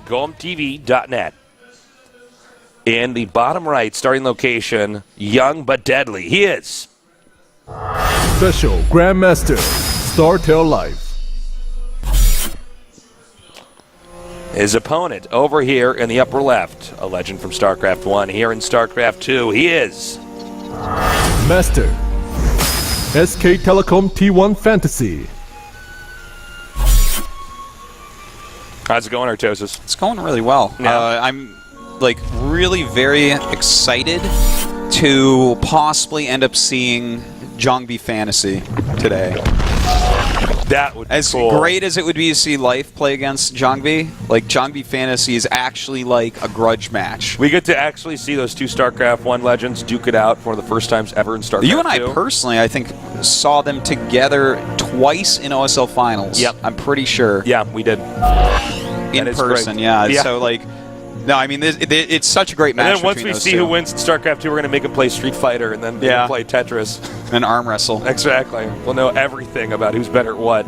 GOMTV.net. In the bottom right, starting location, young but deadly. He is Special Grandmaster StarCraft Live. his opponent over here in the upper left, a legend from StarCraft 1. Here in StarCraft 2, he is Master SK Telecom T1 Fantasy. How's it going, Artosis? It's going really well. Yeah. I'm like really very excited to possibly end up seeing Jongbi Fantasy today. That would be As cool. great as it would be to see Life play against Jongbi, like Jongbi Fantasy is actually like a grudge match. We get to actually see those two StarCraft 1 legends duke it out for one of the first times ever in StarCraft 2. You and I personally, I think, saw them together twice in OSL Finals. Yep. I'm pretty sure. Yeah, we did. In person, yeah. So, like, no, I mean, it's such a great match. And then once we those see two. who wins in StarCraft 2, we're going to make him play Street Fighter and then play Tetris. And arm wrestle. Exactly. We'll know everything about who's better at what.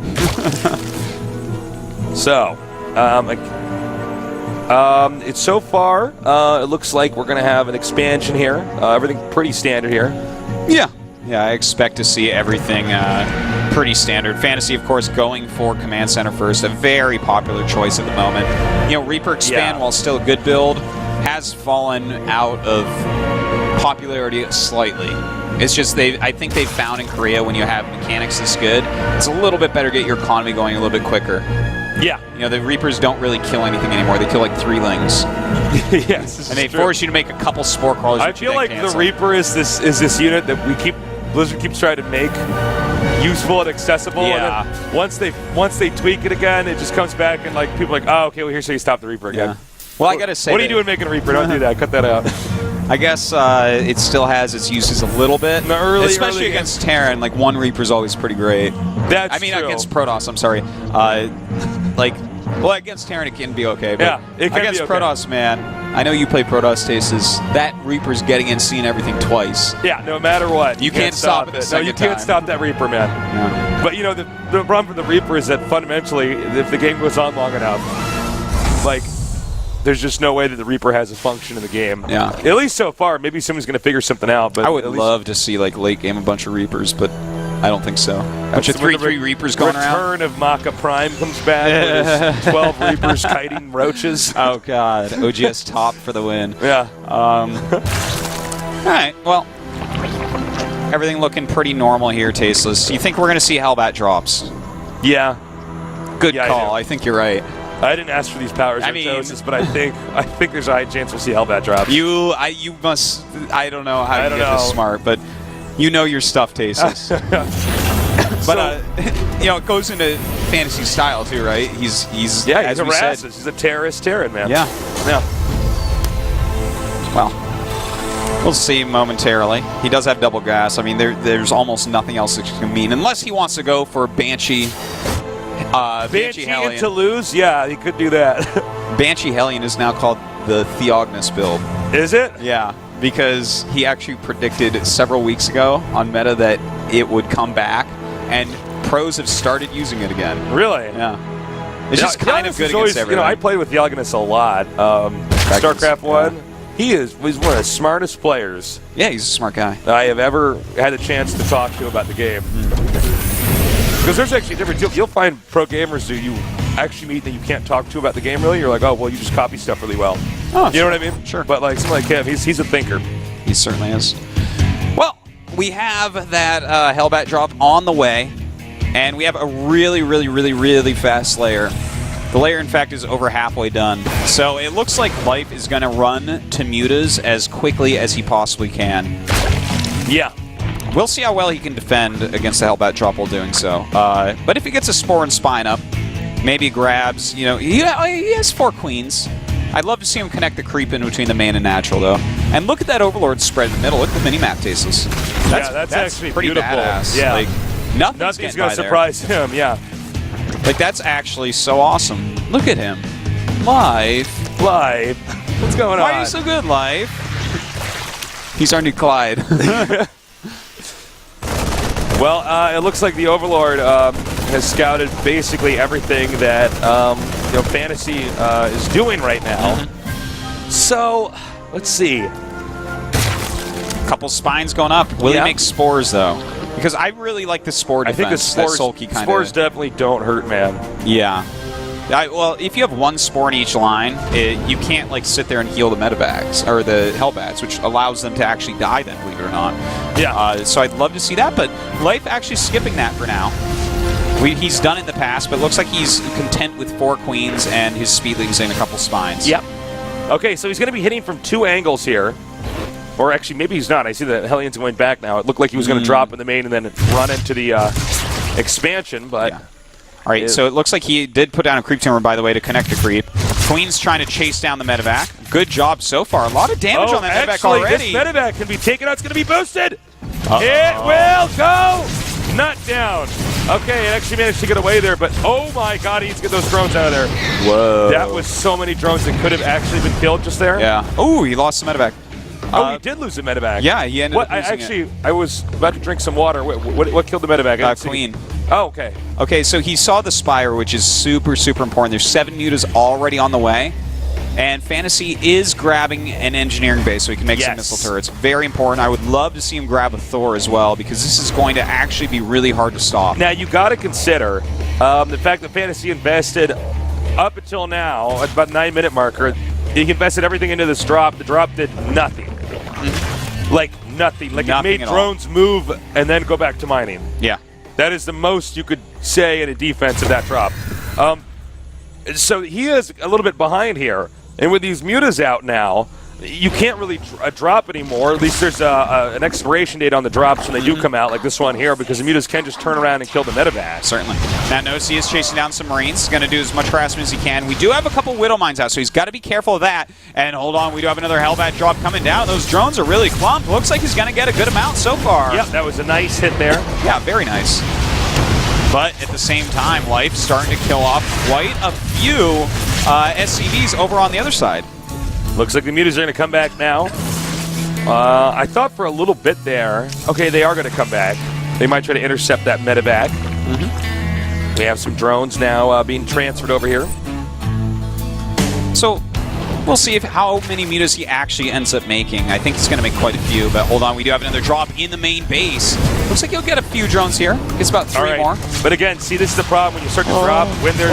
So, it's so far, it looks like we're going to have an expansion here. Everything pretty standard here. Yeah. Yeah, I expect to see everything pretty standard. Fantasy, of course, going for Command Center first, a very popular choice at the moment. You know, Reaper Expand, while still a good build, has fallen out of popularity slightly. It's just I think they've found in Korea when you have mechanics this good, it's a little bit better to get your economy going a little bit quicker. Yeah. You know, the Reapers don't really kill anything anymore. They kill like 3 lings. Yes. And they force you to make a couple spore crawlers. I feel like the Reaper is this unit that Blizzard keeps trying to make useful and accessible. Yeah. And then once they tweak it again, it just comes back and like people are like, oh, okay, well here's how you stop the Reaper again. Yeah. Well, I gotta say, what are you doing making a Reaper? Don't do that. Cut that out. I guess it still has its uses a little bit, especially early against Terran. Like one Reaper's always pretty great. That's true. Against Protoss. I'm sorry. Well, against Terran it can be okay. But it can against be okay. Protoss, man, I know you play Protoss Stasis. That Reaper's getting in, seeing everything twice. Yeah, no matter what, you can't stop it. No, you can't stop that Reaper, man. Yeah. But you know the problem for the Reaper is that fundamentally, if the game goes on long enough, like, there's just no way that the Reaper has a function in the game. Yeah. At least so far. Maybe somebody's going to figure something out. But I would love to see like late game a bunch of Reapers, but I don't think so. A bunch of 3/3 Reapers going around. Return of Maka Prime comes back with his 12 Reapers kiting roaches. Oh god, OGS top for the win. Yeah. All right. Well, everything looking pretty normal here, Tasteless. You think we're going to see Hellbat drops? Yeah. Good Yeah, call. I think you're right. I didn't ask for these powers or Tosis, but I think there's a high chance we'll see Hellbat drops. You must. I don't know how you get this smart, but you know your stuff, Tasteless. But you know, it goes into fantasy style too, right? He's as a we said, he's a terrorist Terran, man. Yeah. Well, we'll see momentarily. He does have double gas. I mean, there's almost nothing else that can mean unless he wants to go for Banshee. Banshee Hellion. To lose? Yeah, he could do that. Banshee Hellion is now called the Theognis build. Is it? Yeah, because he actually predicted several weeks ago on meta that it would come back, and pros have started using it again. Really? Yeah. It's just kind of good against everything. You know, I played with Theognis a lot. StarCraft 1. He's one of the smartest players. Yeah, he's a smart guy. I have ever had a chance to talk to about the game. Because there's actually a difference. You'll find pro gamers who you actually meet that you can't talk to about the game really. You're like, oh, well, you just copy stuff really well. Oh, you know what I mean? Sure. But like someone like him, he's a thinker. He certainly is. Well, we have that Hellbat drop on the way, and we have a really, really, really, really fast layer. The layer, in fact, is over halfway done. So it looks like Life is going to run to Mutas as quickly as he possibly can. Yeah. We'll see how well he can defend against the Hellbat drop while doing so. But if he gets a Spore and Spine up, maybe grabs, you know, he has 4 Queens. I'd love to see him connect the creep in between the main and natural, though. And look at that Overlord spread in the middle. Look at the mini-map, Tasteless. That's actually pretty beautiful. Badass. Yeah. Like, nothing's going to surprise him, yeah. Like, that's actually so awesome. Look at him. Life. What's going on? Why are you so good, Life? He's our new Clyde. Well, it looks like the Overlord has scouted basically everything that Fantasy is doing right now. So, let's see. Couple spines going up. Will he Yeah. make spores, though? Because I really like the spore I think the defense. That spores, Sulky kind spores of. definitely don't hurt, man. Yeah. Well, if you have one spore in each line, you can't like sit there and heal the medevacs or the hellbats, which allows them to actually die. Then, believe it or not. Yeah. So I'd love to see that, but Life actually skipping that for now. He's done it in the past, but looks like he's content with 4 queens and his speedlings and a couple spines. Yep. Okay, so he's going to be hitting from 2 angles here. Or actually, maybe he's not. I see the Hellions going back now. It looked like he was going to drop in the main and then run into the expansion, but... Yeah. All right, so it looks like he did put down a creep tumor, by the way, to connect the creep. Queen's trying to chase down the medevac. Good job so far. A lot of damage on that medevac already. This medevac can be taken out. It's going to be boosted. It will go. Nut down. Okay, it actually managed to get away there, but oh my god, he needs to get those drones out of there. Whoa. That was so many drones that could have actually been killed just there. Yeah. Oh, he lost the medevac. Oh, he did lose the medevac. Yeah, he ended up losing it. I was about to drink some water. What killed the medevac? Queen. Oh, okay. Okay, so he saw the Spire, which is super, super important. There's 7 mutas already on the way. And Fantasy is grabbing an engineering base so he can make some missile turrets. Very important. I would love to see him grab a Thor as well, because this is going to actually be really hard to stop. Now, you got to consider the fact that Fantasy invested up until now, at about 9-minute marker, he invested everything into this drop. The drop did nothing. Like nothing. Like Nothing it made at all. drones move and then go back to mining. Yeah. That is the most you could say in a defense of that drop. So he is a little bit behind here. And with these mutas out now, you can't really drop anymore. At least there's an expiration date on the drops when they do come out, like this one here, because the mutas can just turn around and kill the medevac. Certainly. Now, notice he is chasing down some Marines. He's going to do as much harassment as he can. We do have a couple Widow Mines out, so he's got to be careful of that. And hold on, we do have another Hellbat drop coming down. Those drones are really clumped. Looks like he's going to get a good amount so far. Yep, that was a nice hit there. Yeah, very nice. But at the same time, Life starting to kill off quite a few SCVs over on the other side. Looks like the mutas are going to come back now. I thought for a little bit there, okay, they are going to come back. They might try to intercept that medevac. We have some drones now being transferred over here. So we'll see how many mutas he actually ends up making. I think he's going to make quite a few, but hold on, we do have another drop in the main base. Looks like he'll get a few drones here. It's about 3 more. But again, see, this is the problem when you start to drop, when there's...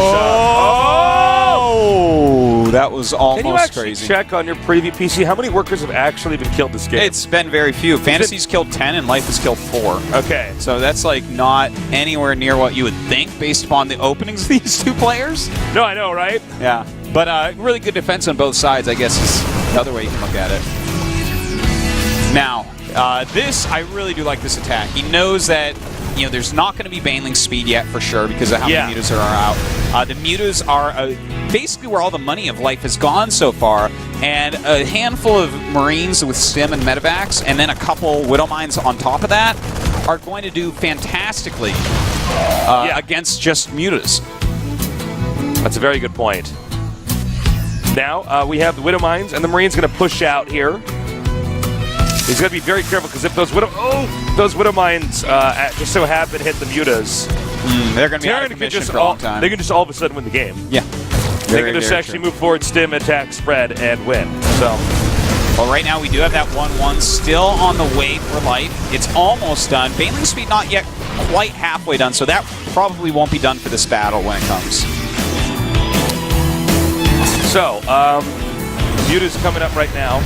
that was almost Can you actually crazy. check on your preview PC how many workers have actually been killed this game? It's been very few. Fantasy's killed 10 and Life has killed 4. Okay. So that's like not anywhere near what you would think based upon the openings of these 2 players. No, I know, right? Yeah. But really good defense on both sides, I guess, is another way you can look at it. Now, I really do like this attack. He knows that, there's not going to be Baneling speed yet for sure because of how many mutas are out. The mutas are basically where all the money of Life has gone so far, and a handful of Marines with Stim and Medevacs, and then a couple Widow Mines on top of that are going to do fantastically against just mutas. That's a very good point. Now, we have the Widow Mines, and the Marine's going to push out here. He's going to be very careful, because if those Widow Mines just so happen to hit the mutas, they're going to be out of commission for a long time. They can just all of a sudden win the game. Yeah. They can just actually move forward, stim, attack, spread, and win. So, well, right now we do have that 1-1 still on the way for Life. It's almost done. Baneling speed not yet quite halfway done, so that probably won't be done for this battle when it comes. So, Muta's coming up right now.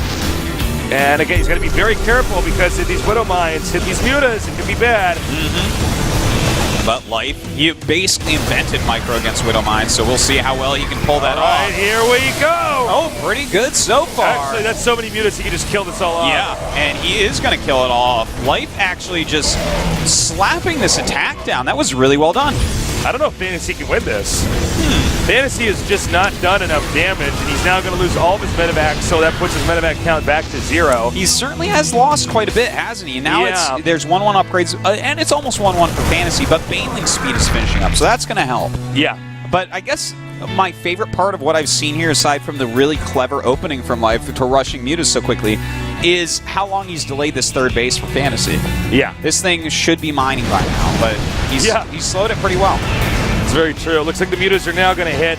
And again, he's got to be very careful because if these Widow Mines hit these mutas, it could be bad. But Life, he basically invented micro against Widow Mines, so we'll see how well he can pull that off. All right, here we go. Oh, pretty good so far. Actually, that's so many mutas, he can just kill this all off. Yeah, and he is going to kill it all off. Life actually just slapping this attack down. That was really well done. I don't know if Fantasy can win this. Fantasy has just not done enough damage, and he's now going to lose all of his medevacs, so that puts his medevac count back to 0. He certainly has lost quite a bit, hasn't he? Now there's 1-1 upgrades, and it's almost 1-1 for Fantasy, but Baneling speed is finishing up, so that's going to help. Yeah. But I guess my favorite part of what I've seen here, aside from the really clever opening from Life to rushing mutas so quickly, is how long he's delayed this 3rd base for Fantasy. Yeah. This thing should be mining by now, but he's slowed it pretty well. It's very true. It looks like the mutas are now going to hit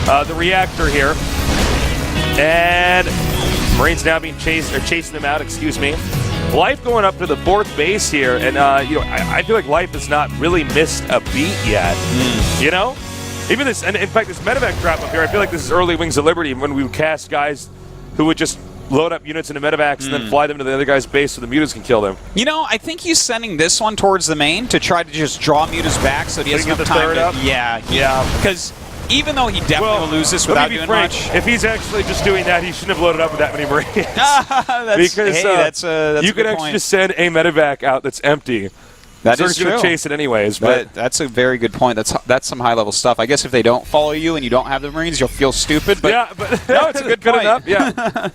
the reactor here. And Marines now being chasing them out, excuse me. Life going up to the 4th base here, and I feel like Life has not really missed a beat yet. You know? Even this, and in fact, this medevac drop up here, I feel like this is early Wings of Liberty when we would cast guys who would just load up units into medevacs and then fly them to the other guy's base so the mutas can kill them. You know, I think he's sending this one towards the main to try to just draw mutas back so he has enough time to... Yeah. Because even though he definitely will lose this without doing much... If he's actually just doing that, he shouldn't have loaded up with that many Marines. Because you could actually just send a medevac out that's empty. That is true. Going to chase it anyways, but that's a very good point. That's some high-level stuff. I guess if they don't follow you and you don't have the Marines, you'll feel stupid. But yeah, but no, it's a good point. Enough. Yeah.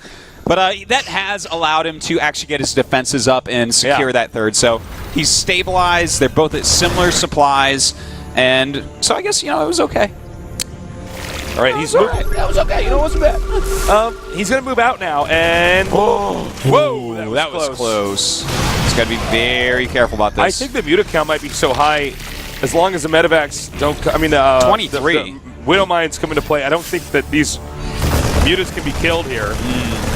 But that has allowed him to actually get his defenses up and secure that 3rd. So he's stabilized. They're both at similar supplies, and so I guess it was okay. All right, that was okay. It wasn't bad. He's going to move out now, and whoa, that was close. He's got to be very careful about this. I think the muta count might be so high, as long as the medevacs don't. 23. The Widow Mines come into play. I don't think that these mutas can be killed here.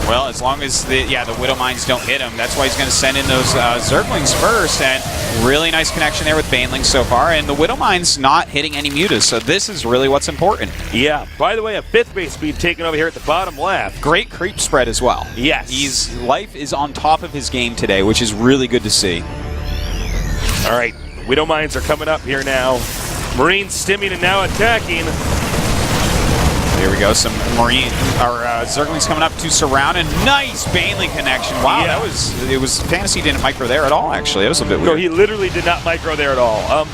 Well, as long as the Widow Mines don't hit him, that's why he's going to send in those Zerglings first, and really nice connection there with Banelings so far, and the Widow Mines not hitting any mutas, so this is really what's important. Yeah. By the way, a 5th base speed taken over here at the bottom left. Great creep spread as well. Yes. Life is on top of his game today, which is really good to see. All right, Widow Mines are coming up here now. Marines stimming and now attacking. Here we go, some Zerglings coming up to surround, and nice Baneling connection. Wow, it was Fantasy didn't micro there at all, actually. It was a bit weird. No, he literally did not micro there at all.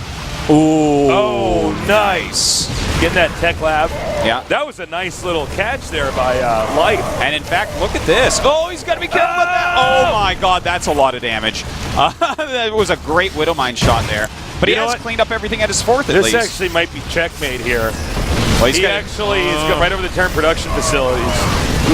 Oh, nice. Getting that tech lab. Yeah. That was a nice little catch there by Life. And in fact, look at this. Oh, he's got to be careful with that. Oh my God, that's a lot of damage. That was a great Widow Mine shot there. But he has cleaned up everything at his 4th at least. This actually might be checkmate here. Well, he's got right over the turn production facilities.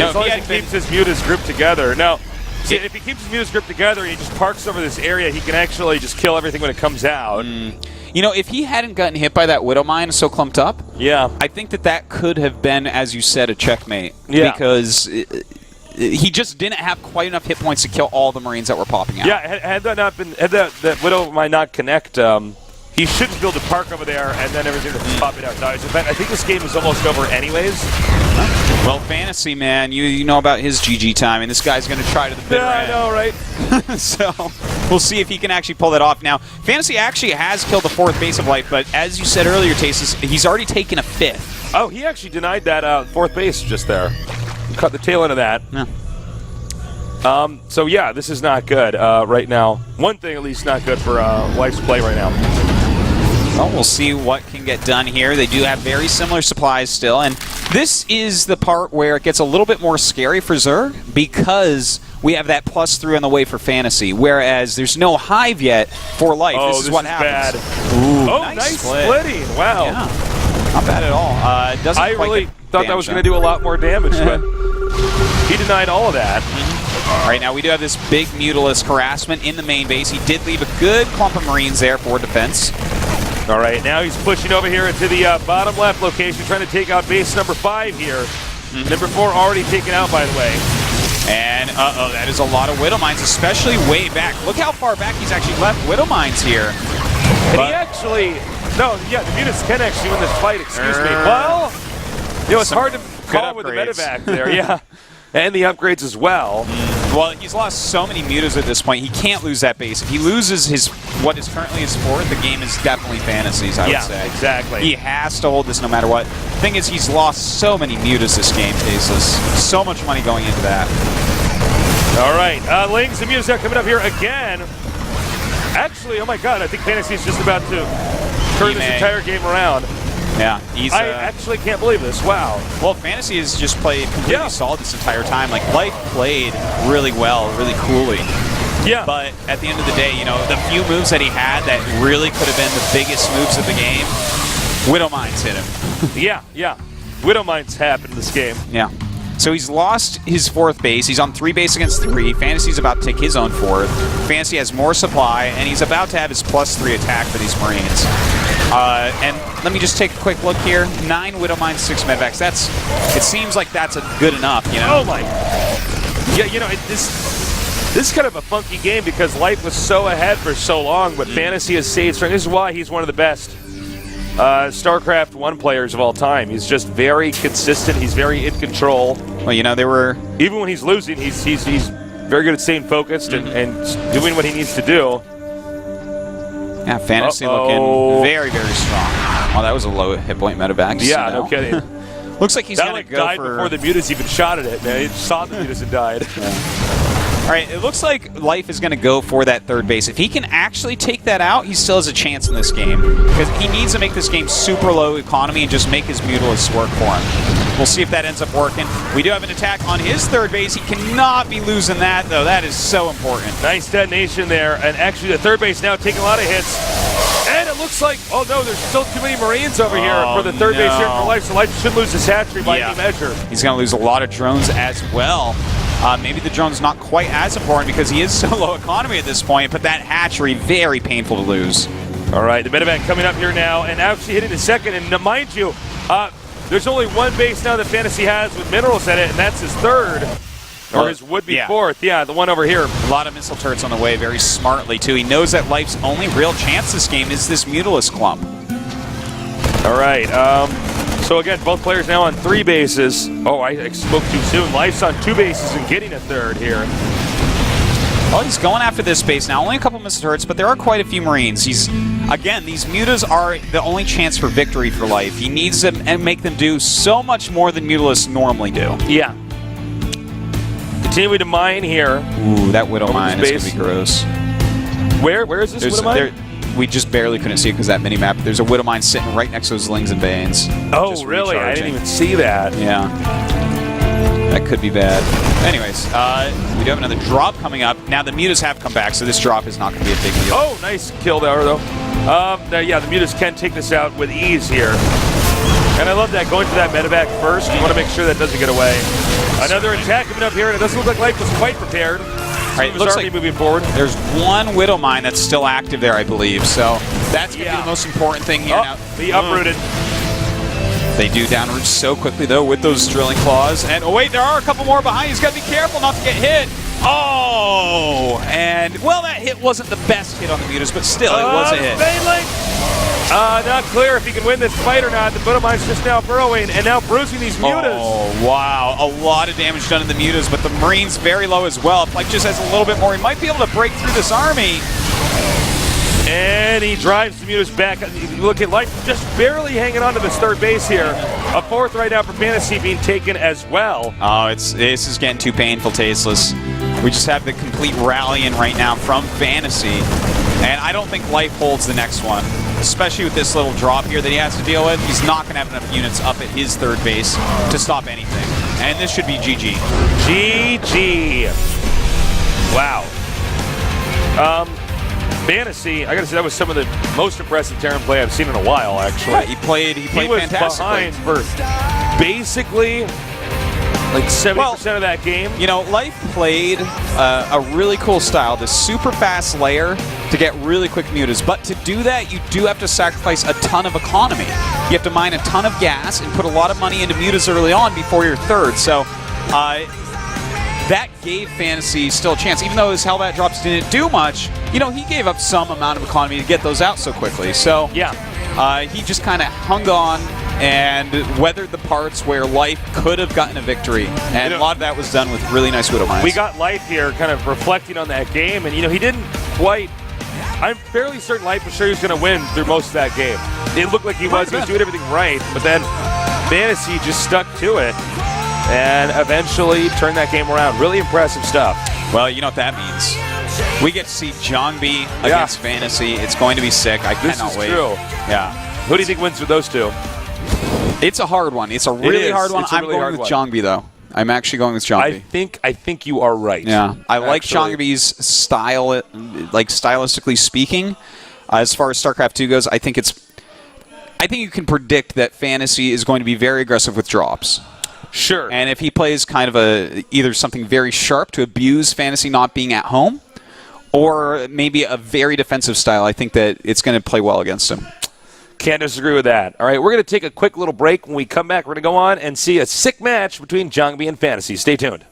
As long as he keeps his mutas grouped together. Now, see, if he keeps his mutas grouped together and he just parks over this area, he can actually just kill everything when it comes out. If he hadn't gotten hit by that Widow Mine so clumped up, I think that could have been, as you said, a checkmate. Yeah. Because he just didn't have quite enough hit points to kill all the Marines that were popping out. Yeah, had that Widow Mine not connect, he shouldn't be able to park over there and then everything that's popping out dies. In fact, I think this game is almost over anyways. Well, Fantasy, man, you know about his GG time, and this guy's going to try to the bitter end. I know, right? So we'll see if he can actually pull that off. Now, Fantasy actually has killed the 4th base of Life, but as you said earlier, Tasis, he's already taken a 5th. Oh, he actually denied that 4th base just there. He cut the tail end of that. Yeah. So, yeah, this is not good right now. One thing, at least, not good for Life's play right now. Well, we'll see what can get done here. They do have very similar supplies still, and this is the part where it gets a little bit more scary for Zerg because we have that +3 on the way for Fantasy, whereas there's no Hive yet for Life. Oh, this is what happens. Bad. Ooh, nice splitting. Wow. Yeah. Not bad at all. I really thought that was going to do a lot more damage, but he denied all of that. All right, now we do have this big Mutalisk harassment in the main base. He did leave a good clump of Marines there for defense. All right, now he's pushing over here into the bottom left location, trying to take out base number 5 here. Number 4 already taken out, by the way. And, that is a lot of Widow Mines, especially way back. Look how far back he's actually left Widow Mines here. And he actually... No, yeah, the mutas can actually win this fight, excuse me. Well, it's hard to call with the medevac there, yeah. And the upgrades as well. Well, he's lost so many mutas at this point, he can't lose that base. If he loses what is currently his 4th, the game is definitely Fantasies, I would say. Yeah, exactly. He has to hold this no matter what. The thing is, he's lost so many mutas this game, Tasteless. So much money going into that. All right, Lings and mutas are coming up here again. Actually, oh my God, I think Fantasy is just about to turn this entire game around. Yeah, I actually can't believe this. Wow. Well, Fantasy has just played completely solid this entire time. Like, Life played really well, really coolly. Yeah. But at the end of the day, the few moves that he had that really could have been the biggest moves of the game, Widow Mines hit him. Yeah. Widow Mines happened in this game. Yeah. So he's lost his 4th base. He's on 3 base against 3. Fantasy's about to take his own 4th. Fantasy has more supply, and he's about to have his +3 attack for these Marines. And let me just take a quick look here. 9 Widow Mines, 6 Medvacs. It seems like that's good enough, you know? Oh my. Yeah, you know, this is kind of a funky game because Life was so ahead for so long, but Fantasy has saved strength. This is why he's one of the best StarCraft 1 players of all time. He's just very consistent. He's very in control. Well, you know, they were... Even when he's losing, he's very good at staying focused and doing what he needs to do. Yeah, Fantasy looking very, very strong. Oh, that was a low hit point medevac. Yeah, no kidding. Looks like he's going to go died for... before the mutas even shot at it, man. He saw the mutas and died. All right, it looks like Life is going to go for that 3rd base. If he can actually take that out, he still has a chance in this game. Because he needs to make this game super low economy and just make his Mutalisks work for him. We'll see if that ends up working. We do have an attack on his 3rd base. He cannot be losing that, though. That is so important. Nice detonation there. And actually, the 3rd base now taking a lot of hits. And it looks like, oh no, there's still too many Marines over here for the 3rd base here for Life. So Life should lose his hatchery by any measure. He's going to lose a lot of drones as well. Maybe the drone's not quite as important because he is so low economy at this point, but that hatchery, very painful to lose. All right, the medevac coming up here now, and actually hitting the 2nd. And mind you, there's only 1 base now that Fantasy has with minerals in it, and that's his 3rd. Or his would-be 4th. Yeah, the one over here. A lot of missile turrets on the way, very smartly, too. He knows that Life's only real chance this game is this Mutalisk clump. All right, so again, both players now on 3 bases. Oh, I spoke too soon. Life's on 2 bases and getting a 3rd here. Well, he's going after this base now. Only a couple missile turrets, but there are quite a few Marines. Again, these mutas are the only chance for victory for Life. He needs them and make them do so much more than Mutalisks normally do. Yeah. Continuing to mine here. Ooh, that Widow Mine is going to be gross. Where is this Widow Mine? We just barely couldn't see it because that mini-map. There's a Widow Mine sitting right next to those Lings and Banes. Oh, really? I didn't even see that. Yeah. That could be bad. Anyways, we do have another drop coming up. Now, the mutas have come back, so this drop is not going to be a big deal. Oh, nice kill there, though. Yeah, the mutas can take this out with ease here. And I love that, going to that medevac first. You want to make sure that doesn't get away. Another attack coming up here, and it doesn't look like Life was quite prepared. All right, it looks like moving forward. There's 1 Widow Mine that's still active there, I believe. So that's going to be the most important thing here. Now, be uprooted. They do downroot so quickly, though, with those drilling claws. And, oh, wait, there are a couple more behind. He's got to be careful not to get hit. Oh! And, well, that hit wasn't the best hit on the mutas, but still, it was a hit. Not clear if he can win this fight or not. The Widow Mine's just now burrowing and now bruising these mutas. Oh, wow. A lot of damage done in the mutas, but the Marines very low as well. If Life just has a little bit more, he might be able to break through this army. And he drives the mutas back. Look at Life just barely hanging on to this 3rd base here. A 4th right now for Fantasy being taken as well. Oh, this is getting too painful, Tasteless. We just have the complete rallying right now from Fantasy. And I don't think Life holds the next one, especially with this little drop here that he has to deal with. He's not going to have enough units up at his 3rd base to stop anything. And this should be GG. GG. Wow. Fantasy, I gotta say that was some of the most impressive Terran play I've seen in a while, actually. Yeah, he played fantastically. Behind for basically like 70% of that game. You know, Life played a really cool style, this super fast layer to get really quick mutas. But to do that, you do have to sacrifice a ton of economy. You have to mine a ton of gas and put a lot of money into mutas early on before your 3rd. So that gave Fantasy still a chance. Even though his Hellbat drops didn't do much, you know, he gave up some amount of economy to get those out so quickly. So yeah, he just kind of hung on and weathered the parts where Life could have gotten a victory. And a lot of that was done with really nice Widow Mines. We got Life here kind of reflecting on that game, and, you know, he didn't quite... I'm fairly certain Life was sure he was going to win through most of that game. It looked like he was doing everything right, but then Fantasy just stuck to it and eventually turned that game around. Really impressive stuff. Well, you know what that means. We get to see Jongbi against Fantasy. It's going to be sick. I cannot wait. True. Yeah. Who do you think wins with those two? It's a hard one. It's a really hard one. I'm going with Jongbi, though. I'm actually going with Jongbi. I think you are right. Yeah. I like Jongbi's style, like stylistically speaking. As far as StarCraft 2 goes, I think you can predict that Fantasy is going to be very aggressive with drops. Sure. And if he plays kind of either something very sharp to abuse Fantasy not being at home, or maybe a very defensive style, I think that it's going to play well against him. Can't disagree with that. All right, we're going to take a quick little break. When we come back, we're going to go on and see a sick match between Jongbi and Fantasy. Stay tuned.